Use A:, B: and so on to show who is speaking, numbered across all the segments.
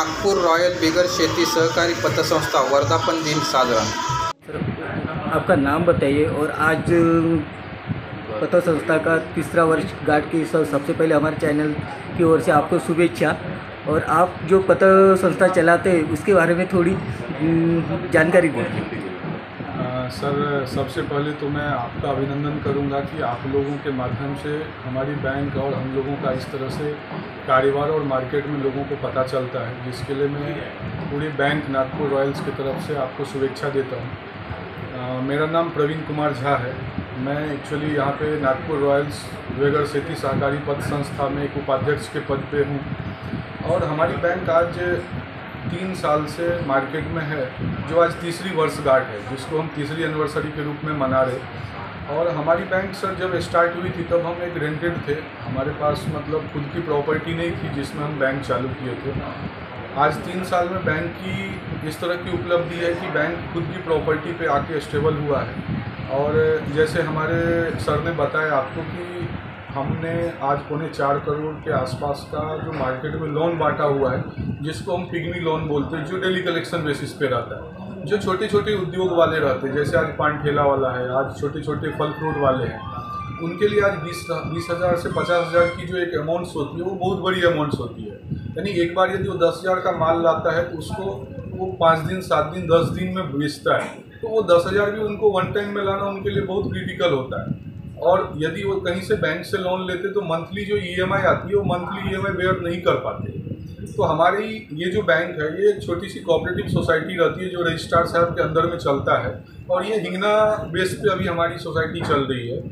A: Nagpur royal बिगर शेती सहकारी पतसंस्था वर्धापन दिन साजरा।
B: सर आपका नाम बताइए और आज पतसंस्था का तीसरा वर्ष गार्ड की सबसे पहले हमारे चैनल की ओर से आपको शुभेच्छा। और आप जो पतसंस्था चलाते हैं उसके बारे में थोड़ी जानकारी दें।
C: सर सबसे पहले तो मैं आपका अभिनंदन करूंगा कि आप लोगों के माध्यम से हमारी बैंक और हम लोगों का इस तरह से कारोबार और मार्केट में लोगों को पता चलता है, जिसके लिए मैं पूरी बैंक नागपुर रॉयल्स की तरफ से आपको शुभेच्छा देता हूं। मेरा नाम प्रवीण कुमार झा है। मैं एक्चुअली यहाँ पे नागपुर रॉयल्स बेगर शेती सहकारी पत संस्था में एक उपाध्यक्ष के पद पे हूँ और हमारी बैंक आज 3 साल से मार्केट में है, जो आज तीसरी वर्षगांठ है, जिसको हम तीसरी एनिवर्सरी के रूप में मना रहे। और हमारी बैंक सर जब स्टार्ट हुई थी तब हम एक रेंटेड थे, हमारे पास मतलब खुद की प्रॉपर्टी नहीं थी जिसमें हम बैंक चालू किए थे। आज 3 साल में बैंक की इस तरह की उपलब्धि है कि बैंक खुद की प्रॉपर्टी पे आके स्टेबल हुआ है। और जैसे हमारे सर ने बताया आपको कि हमने आज 4.25 करोड़ के आसपास का जो मार्केट में लोन बांटा हुआ है, जिसको हम पिग्मी लोन बोलते हैं, जो डेली कलेक्शन बेसिस पे रहता है। जो छोटे छोटे उद्योग वाले रहते हैं, जैसे आज पान ठेला वाला है, आज छोटे छोटे फल फ्रूट वाले हैं, उनके लिए आज 20,000 से 50,000 की जो एक अमाउंट्स होती है वो बहुत बड़ी अमाउंट्स होती है। यानी एक बार यदि वो 10,000 का माल लाता है तो उसको वो 5 दिन 7 दिन 10 दिन में बेचता है, तो वो 10,000 भी उनको वन टाइम में लाना उनके लिए बहुत क्रिटिकल होता है। और यदि वो कहीं से बैंक से लोन लेते तो मंथली जो EMI आती है वो मंथली EMI बेयर नहीं कर पाते। तो हमारी ये जो बैंक है ये एक छोटी सी कोऑपरेटिव सोसाइटी रहती है जो रजिस्ट्रार साहब के अंदर में चलता है, और ये हिंगना बेस पे अभी हमारी सोसाइटी चल रही है,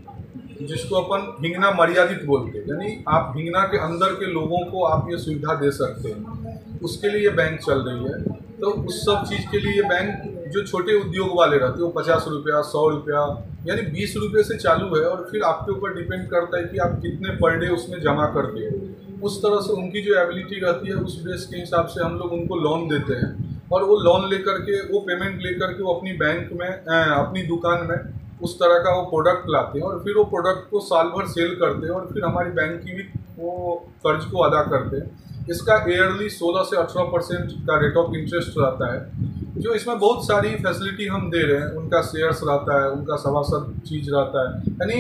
C: जिसको अपन हिंगना मर्यादित बोलते हैं। यानी आप हिंगना के अंदर के लोगों को आप ये सुविधा दे सकते हैं, उसके लिए ये बैंक चल रही है। तो उस सब चीज़ के लिए ये बैंक जो छोटे उद्योग वाले रहते हैं वो 50 रुपया 100 रुपया यानी 20 रुपये से चालू है, और फिर आपके ऊपर डिपेंड करता है कि आप कितने पर डे उसमें जमा करते हैं। उस तरह से उनकी जो एबिलिटी रहती है उस बेस के हिसाब से हम लोग उनको लोन देते हैं, और वो लोन लेकर के वो पेमेंट लेकर के वो अपनी बैंक में अपनी दुकान में उस तरह का वो प्रोडक्ट लाते हैं, और फिर वो प्रोडक्ट को साल भर सेल करते हैं, और फिर हमारी बैंक की भी वो कर्ज को अदा करते हैं। इसका ईयरली 16 से 18% का रेट ऑफ इंटरेस्ट रहता है, जो इसमें बहुत सारी फैसिलिटी हम दे रहे हैं। उनका शेयर्स रहता है, उनका सभासद चीज़ रहता है, यानी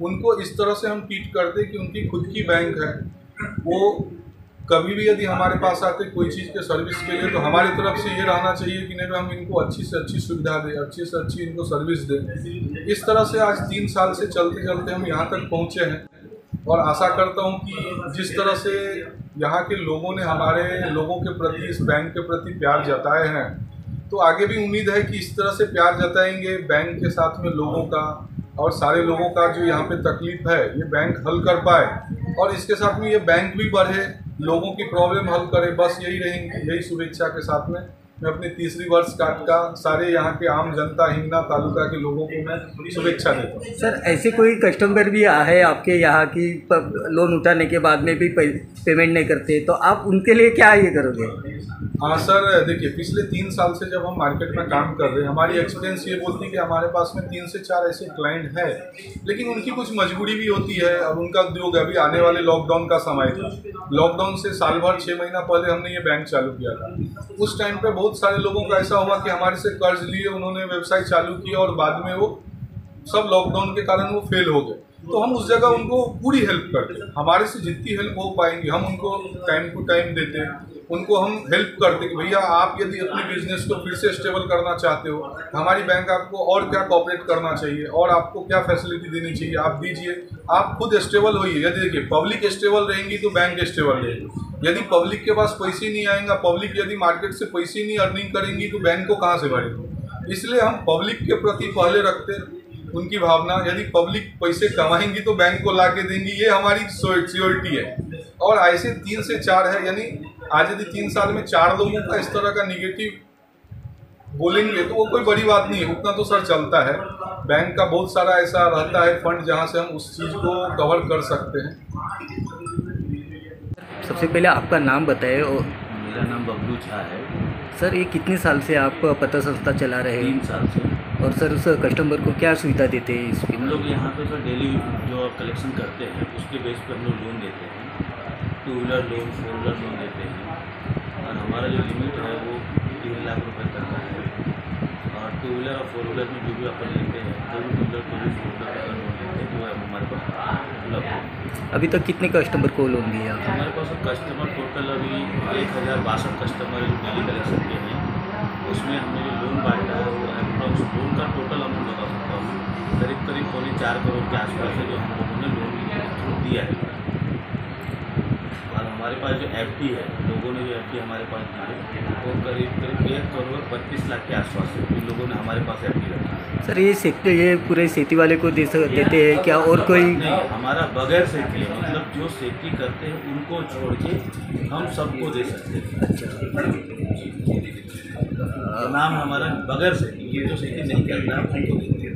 C: उनको इस तरह से हम ट्रीट करते हैं कि उनकी खुद की बैंक है। वो कभी भी यदि हमारे पास आते कोई चीज़ के सर्विस के लिए, तो हमारी तरफ से ये रहना चाहिए कि नहीं हम इनको अच्छी से अच्छी सुविधा दें, अच्छी से अच्छी इनको सर्विस दें। इस तरह से आज 3 साल से चलते चलते हम यहाँ तक पहुँचे हैं, और आशा करता हूँ कि जिस तरह से यहाँ के लोगों ने हमारे लोगों के प्रति इस बैंक के प्रति प्यार जताए हैं, तो आगे भी उम्मीद है कि इस तरह से प्यार जताएंगे बैंक के साथ में लोगों का, और सारे लोगों का जो यहाँ पे तकलीफ है ये बैंक हल कर पाए, और इसके साथ में ये बैंक भी बढ़े, लोगों की प्रॉब्लम हल करे। बस यही रहेंगी, यही शुभेच्छा के साथ में मैं अपनी तीसरी वर्षगांठ का सारे यहाँ के आम जनता हिंगना तालुका के लोगों को मैं शुभेच्छा देता हूँ।
B: सर ऐसे कोई कस्टमर भी है आपके यहाँ की लोन उठाने के बाद में भी पेमेंट नहीं करते, तो आप उनके लिए क्या ये करोगे?
C: हाँ सर, देखिए पिछले 3 साल से जब हम मार्केट में काम कर रहे हैं, हमारी एक्सपीरियंस ये बोलती है कि हमारे पास में 3 से 4 ऐसे क्लाइंट हैं, लेकिन उनकी कुछ मजबूरी भी होती है। और उनका उद्योग अभी आने वाले लॉकडाउन का समय था, लॉकडाउन से साल भर 6 महीना पहले हमने ये बैंक चालू किया था। उस टाइम पे बहुत सारे लोगों का ऐसा हुआ कि हमारे से कर्ज लिए, उन्होंने व्यवसाय चालू किया और बाद में वो सब लॉकडाउन के कारण वो फेल हो गए। तो हम उस जगह उनको पूरी हेल्प करते हैं, हमारे से जितनी हेल्प हो पाएंगी हम उनको टाइम टू टाइम देते हैं, उनको हम हेल्प करते हैं कि भैया आप यदि अपने बिजनेस को फिर से स्टेबल करना चाहते हो, हमारी बैंक आपको और क्या कोऑपरेट करना चाहिए और आपको क्या फैसिलिटी देनी चाहिए आप दीजिए, आप खुद स्टेबल होइए। यदि देखिए पब्लिक स्टेबल रहेंगी तो बैंक स्टेबल रहेगी। यदि पब्लिक के पास पैसे नहीं आएगा, पब्लिक यदि मार्केट से पैसे नहीं अर्निंग करेंगी तो बैंक को कहाँ से भरेंगे। इसलिए हम पब्लिक के प्रति पहले रखते हैं उनकी भावना। यदि पब्लिक पैसे कमाएंगी तो बैंक को ला के देंगी, ये हमारी श्योरिटी है। और ऐसे 3 से 4 है, यानी आज यदि 3 साल में 4 लोगों का इस तरह का निगेटिव बोलेंगे तो वो कोई बड़ी बात नहीं है, उतना तो सर चलता है। बैंक का बहुत सारा ऐसा रहता है फंड जहाँ से हम उस चीज़ को कवर कर सकते हैं।
B: सबसे पहले आपका नाम बताएं। और
D: मेरा नाम बबलू झा है।
B: सर ये कितने साल से आप पतसंस्था चला रहे हैं?
D: 3 साल से।
B: और सर उस कस्टमर को क्या सुविधा देते हैं इसकी?
D: हम लोग यहाँ पे सर डेली जो कलेक्शन करते हैं उसके बेस पे हम लोग लोन देते हैं, 2 व्हीलर लोन 4 व्हीलर लोन देते हैं। और हमारा जो लिमिट है वो 3 लाख रुपए तक का है। और 2 व्हीलर और 4 व्हीलर में जो भी अपन लेते हैं, 2 भी 2 व्हीलर 4 व्हीलर का लोन लेते हैं, वो हमारे पास उपलब्ध है।
B: अभी तक कितने कस्टमर को लोन दिया आपने?
D: हमारे पास कस्टमर टोटल अभी 1062 कस्टमर डेली कलेक्शन के हैं। उसमें हमने जो लोन बांटा है वो अप्रॉक्स लोन का टोटल अमाउंट बता सकता हूँ, करीब 4 करोड़ के आसपास है जो हम लोगों ने लोन थ्रू दिया है। और हमारे पास जो FD है, लोगों ने जो FD हमारे पास दी है वो करीब 1 करोड़ 32 लाख के आसपास है, जिन लोगों ने हमारे पास FD रखी है।
B: सर ये पूरे खेती वाले को देते हैं क्या और कोई?
D: नहीं, हमारा बगैर खेती है, मतलब जो खेती करते हैं उनको छोड़ के हम सबको दे सकते हैं। नाम हमारा बगैर खेती, ये जो खेती नहीं करता उनको देते हैं।